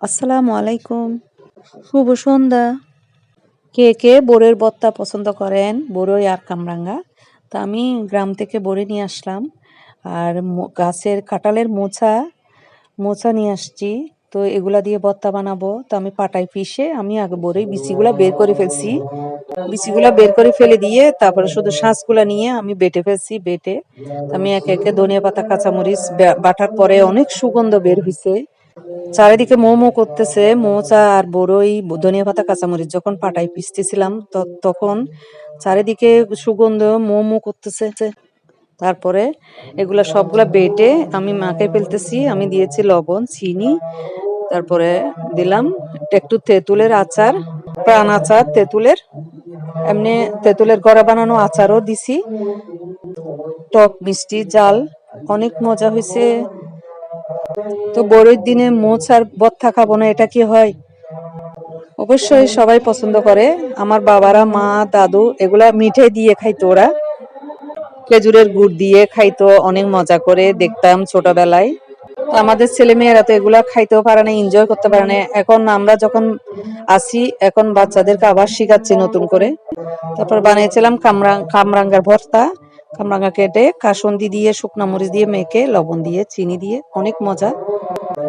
আসসালামু আলাইকুম। শুভ সন্ধ্যা। কে কে বড়ইয়ের ভর্তা পছন্দ করেন? বড়ই আর কামরাঙ্গা। তো আমি গ্রাম থেকে বড়ই নিয়ে আসলাম। আর গাছের কাঁঠালের মোচা নিয়ে আসছি। তো এগুলা দিয়ে ভর্তা বানাবো। তো আমি পাটায় পিষে আমি আগে বড়ই বিচিগুলা বের করে ফেলছি। বিচিগুলা বের করে ফেলে দিয়ে তারপরে শুধু শাঁসগুলা নিয়ে আমি বেটে ফেলছি। বেটে আমি একে একে ধনিয়া পাতা কাঁচামরিচ বাটার পরে অনেক সুগন্ধ বের হইছে। চারিদিকে মো মো করতেছে মোচা আর বড়ই ধনিয়া পাতা কাঁচামরিচ যখন পাটায় পিষতেছিলাম তখন চারিদিকে সুগন্ধ মো মো করতেছে। তারপরে এগুলা সবগুলা বেটে আমি মাখে ফেলতেছি। আমি দিয়েছি লবণ, চিনি, তারপরে দিলাম একটু তেঁতুলের আচার, প্রাণ আচার তেঁতুলের, এমনি তেঁতুলের গড়া বানানো আচারও দিছি। টক মিষ্টি জাল অনেক মজা হয়েছে। তো বড়ির দিনে মোচ আর ভর্তা খাবো না, এটা কি হয়? অবশ্যই সবাই পছন্দ করে। আমার বাবারা, মা, দাদু এগুলা মিঠাই দিয়ে খাইতো ওরা। খেজুরের গুড় দিয়ে খাইতো অনেক মজা করে, দেখতাম ছোটবেলায়। তো আমাদের ছেলে মেয়েরা তো এগুলা খাইতেও পারে না, এনজয় করতে পারে না। এখন আমরা যখন আসি এখন বাচ্চাদেরকে আবার শিখাচ্ছি নতুন করে। তারপর বানিয়েছিলাম কামরাঙ্গার ভর্তা। কামরাঙ্গা কেটে কাসুন্দি দিয়ে শুকনা মরিচ দিয়ে মেখে লবণ দিয়ে চিনি দিয়ে অনেক মজা।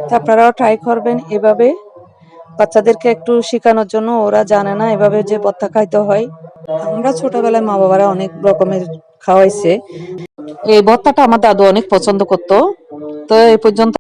তা আপনারাও ট্রাই করবেন এভাবে, বাচ্চাদেরকে একটু শেখানোর জন্য। ওরা জানে না এভাবে যে ভর্তা খাইতে হয়। আমরা ছোটবেলায় মা বাবারা অনেক রকমের খাওয়াইছে। এই ভর্তাটা আমার দাদু অনেক পছন্দ করতো। তো এই পর্যন্ত।